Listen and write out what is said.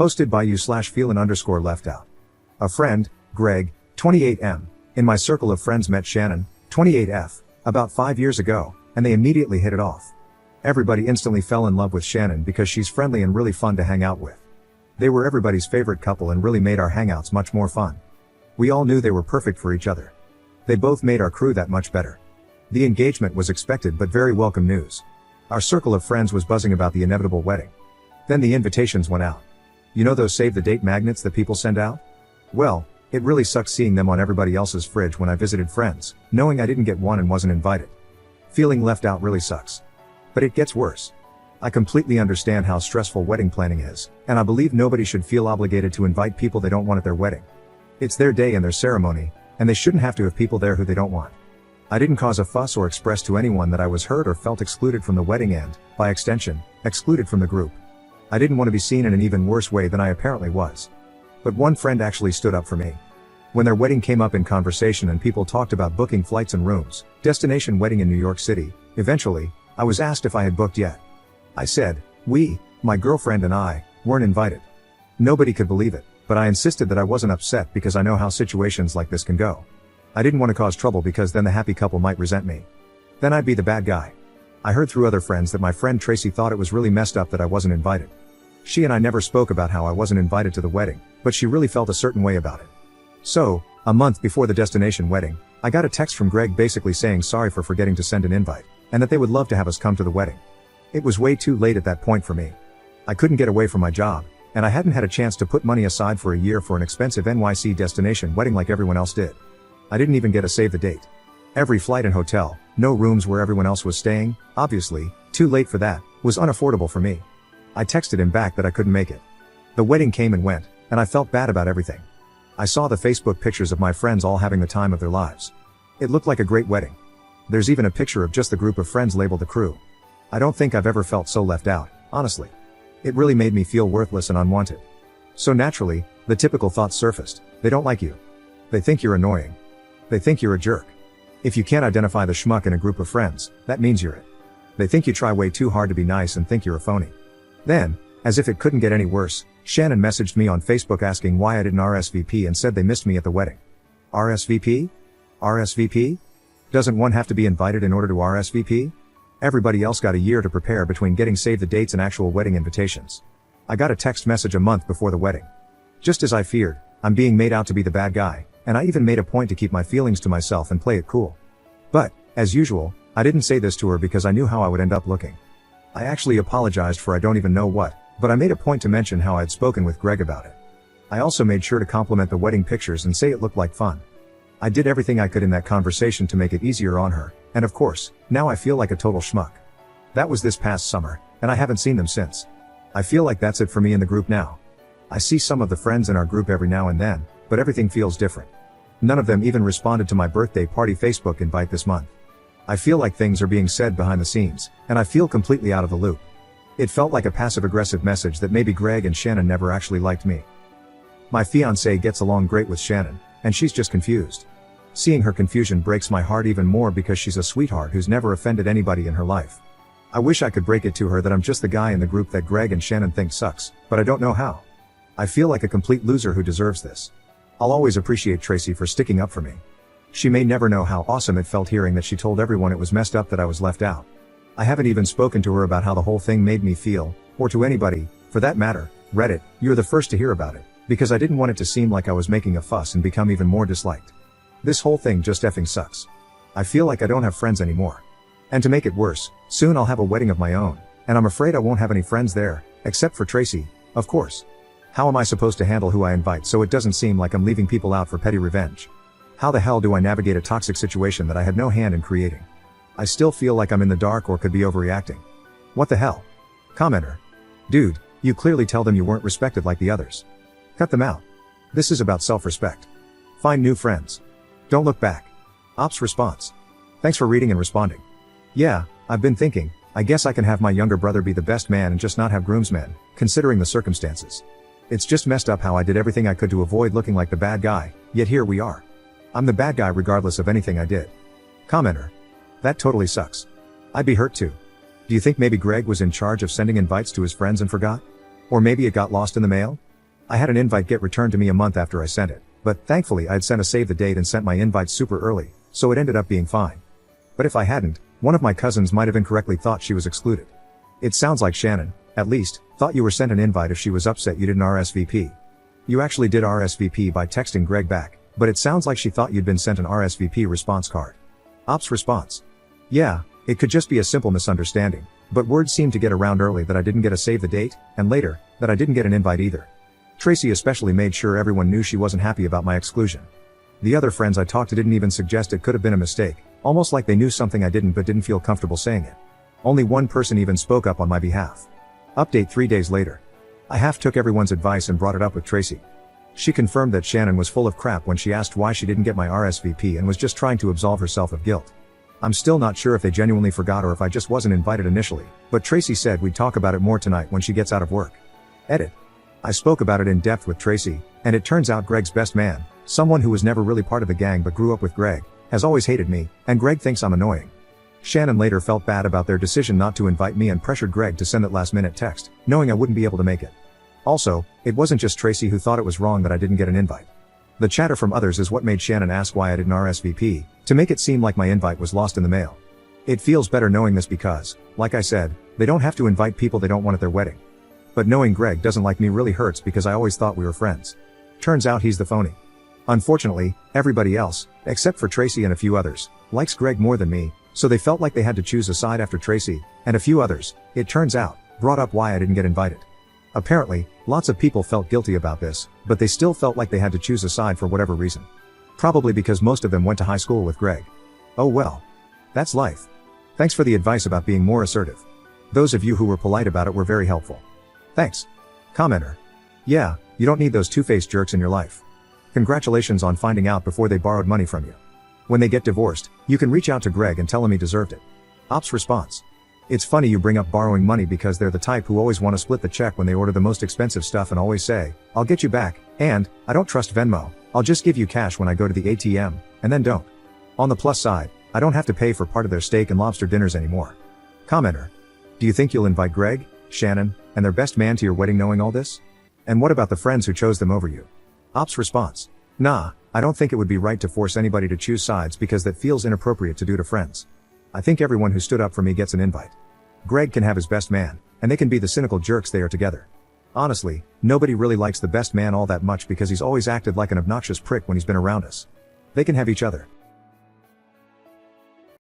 Hosted by you/feelin_left out. A friend, Greg, 28M, in my circle of friends met Shannon, 28F, about 5 years ago, and they immediately hit it off. Everybody instantly fell in love with Shannon because she's friendly and really fun to hang out with. They were everybody's favorite couple and really made our hangouts much more fun. We all knew they were perfect for each other. They both made our crew that much better. The engagement was expected but very welcome news. Our circle of friends was buzzing about the inevitable wedding. Then the invitations went out. You know those save the date magnets that people send out? Well, it really sucked seeing them on everybody else's fridge when I visited friends, knowing I didn't get one and wasn't invited. Feeling left out really sucks. But it gets worse. I completely understand how stressful wedding planning is, and I believe nobody should feel obligated to invite people they don't want at their wedding. It's their day and their ceremony, and they shouldn't have to have people there who they don't want. I didn't cause a fuss or express to anyone that I was hurt or felt excluded from the wedding and, by extension, excluded from the group. I didn't want to be seen in an even worse way than I apparently was. But one friend actually stood up for me. When their wedding came up in conversation and people talked about booking flights and rooms, destination wedding in New York City, eventually, I was asked if I had booked yet. I said, my girlfriend and I, weren't invited. Nobody could believe it, but I insisted that I wasn't upset because I know how situations like this can go. I didn't want to cause trouble because then the happy couple might resent me. Then I'd be the bad guy. I heard through other friends that my friend Tracy thought it was really messed up that I wasn't invited. She and I never spoke about how I wasn't invited to the wedding, but she really felt a certain way about it. So, a month before the destination wedding, I got a text from Greg basically saying sorry for forgetting to send an invite, and that they would love to have us come to the wedding. It was way too late at that point for me. I couldn't get away from my job, and I hadn't had a chance to put money aside for a year for an expensive NYC destination wedding like everyone else did. I didn't even get a save the date. Every flight and hotel, no rooms where everyone else was staying, obviously, too late for that, was unaffordable for me. I texted him back that I couldn't make it. The wedding came and went, and I felt bad about everything. I saw the Facebook pictures of my friends all having the time of their lives. It looked like a great wedding. There's even a picture of just the group of friends labeled the crew. I don't think I've ever felt so left out, honestly. It really made me feel worthless and unwanted. So naturally, the typical thoughts surfaced. They don't like you. They think you're annoying. They think you're a jerk. If you can't identify the schmuck in a group of friends, that means you're it. They think you try way too hard to be nice and think you're a phony. Then, as if it couldn't get any worse, Shannon messaged me on Facebook asking why I didn't RSVP and said they missed me at the wedding. RSVP? RSVP? Doesn't one have to be invited in order to RSVP? Everybody else got a year to prepare between getting save the dates and actual wedding invitations. I got a text message a month before the wedding. Just as I feared, I'm being made out to be the bad guy, and I even made a point to keep my feelings to myself and play it cool. But, as usual, I didn't say this to her because I knew how I would end up looking. I actually apologized for I don't even know what, but I made a point to mention how I'd spoken with Greg about it. I also made sure to compliment the wedding pictures and say it looked like fun. I did everything I could in that conversation to make it easier on her, and of course, now I feel like a total schmuck. That was this past summer, and I haven't seen them since. I feel like that's it for me in the group now. I see some of the friends in our group every now and then, but everything feels different. None of them even responded to my birthday party Facebook invite this month. I feel like things are being said behind the scenes, and I feel completely out of the loop. It felt like a passive-aggressive message that maybe Greg and Shannon never actually liked me. My fiancée gets along great with Shannon, and she's just confused. Seeing her confusion breaks my heart even more because she's a sweetheart who's never offended anybody in her life. I wish I could break it to her that I'm just the guy in the group that Greg and Shannon think sucks, but I don't know how. I feel like a complete loser who deserves this. I'll always appreciate Tracy for sticking up for me. She may never know how awesome it felt hearing that she told everyone it was messed up that I was left out. I haven't even spoken to her about how the whole thing made me feel, or to anybody, for that matter. Reddit, you're the first to hear about it, because I didn't want it to seem like I was making a fuss and become even more disliked. This whole thing just effing sucks. I feel like I don't have friends anymore. And to make it worse, soon I'll have a wedding of my own, and I'm afraid I won't have any friends there, except for Tracy, of course. How am I supposed to handle who I invite so it doesn't seem like I'm leaving people out for petty revenge? How the hell do I navigate a toxic situation that I had no hand in creating? I still feel like I'm in the dark or could be overreacting. What the hell? Commenter. Dude, you clearly tell them you weren't respected like the others. Cut them out. This is about self-respect. Find new friends. Don't look back. Ops response. Thanks for reading and responding. Yeah, I've been thinking, I guess I can have my younger brother be the best man and just not have groomsmen, considering the circumstances. It's just messed up how I did everything I could to avoid looking like the bad guy, yet here we are. I'm the bad guy regardless of anything I did. Commenter. That totally sucks. I'd be hurt too. Do you think maybe Greg was in charge of sending invites to his friends and forgot? Or maybe it got lost in the mail? I had an invite get returned to me a month after I sent it, but thankfully I had sent a save the date and sent my invite super early, so it ended up being fine. But if I hadn't, one of my cousins might have incorrectly thought she was excluded. It sounds like Shannon, at least, thought you were sent an invite if she was upset you didn't RSVP. You actually did RSVP by texting Greg back, but it sounds like she thought you'd been sent an RSVP response card. Ops response. Yeah, it could just be a simple misunderstanding, but word seemed to get around early that I didn't get a save the date, and later, that I didn't get an invite either. Tracy especially made sure everyone knew she wasn't happy about my exclusion. The other friends I talked to didn't even suggest it could have been a mistake, almost like they knew something I didn't but didn't feel comfortable saying it. Only one person even spoke up on my behalf. Update 3 days later. I half took everyone's advice and brought it up with Tracy. She confirmed that Shannon was full of crap when she asked why she didn't get my RSVP and was just trying to absolve herself of guilt. I'm still not sure if they genuinely forgot or if I just wasn't invited initially, but Tracy said we'd talk about it more tonight when she gets out of work. Edit. I spoke about it in depth with Tracy, and it turns out Greg's best man, someone who was never really part of the gang but grew up with Greg, has always hated me, and Greg thinks I'm annoying. Shannon later felt bad about their decision not to invite me and pressured Greg to send that last-minute text, knowing I wouldn't be able to make it. Also, it wasn't just Tracy who thought it was wrong that I didn't get an invite. The chatter from others is what made Shannon ask why I didn't RSVP, to make it seem like my invite was lost in the mail. It feels better knowing this because, like I said, they don't have to invite people they don't want at their wedding. But knowing Greg doesn't like me really hurts because I always thought we were friends. Turns out he's the phony. Unfortunately, everybody else, except for Tracy and a few others, likes Greg more than me, so they felt like they had to choose a side after Tracy, and a few others, it turns out, brought up why I didn't get invited. Apparently, lots of people felt guilty about this, but they still felt like they had to choose a side for whatever reason. Probably because most of them went to high school with Greg. Oh well. That's life. Thanks for the advice about being more assertive. Those of you who were polite about it were very helpful. Thanks. Commenter. Yeah, you don't need those two-faced jerks in your life. Congratulations on finding out before they borrowed money from you. When they get divorced, you can reach out to Greg and tell him he deserved it. Ops response. It's funny you bring up borrowing money because they're the type who always want to split the check when they order the most expensive stuff and always say, I'll get you back, and, I don't trust Venmo, I'll just give you cash when I go to the ATM, and then don't. On the plus side, I don't have to pay for part of their steak and lobster dinners anymore. Commenter. Do you think you'll invite Greg, Shannon, and their best man to your wedding knowing all this? And what about the friends who chose them over you? Ops response. Nah, I don't think it would be right to force anybody to choose sides because that feels inappropriate to do to friends. I think everyone who stood up for me gets an invite. Greg can have his best man, and they can be the cynical jerks they are together. Honestly, nobody really likes the best man all that much because he's always acted like an obnoxious prick when he's been around us. They can have each other.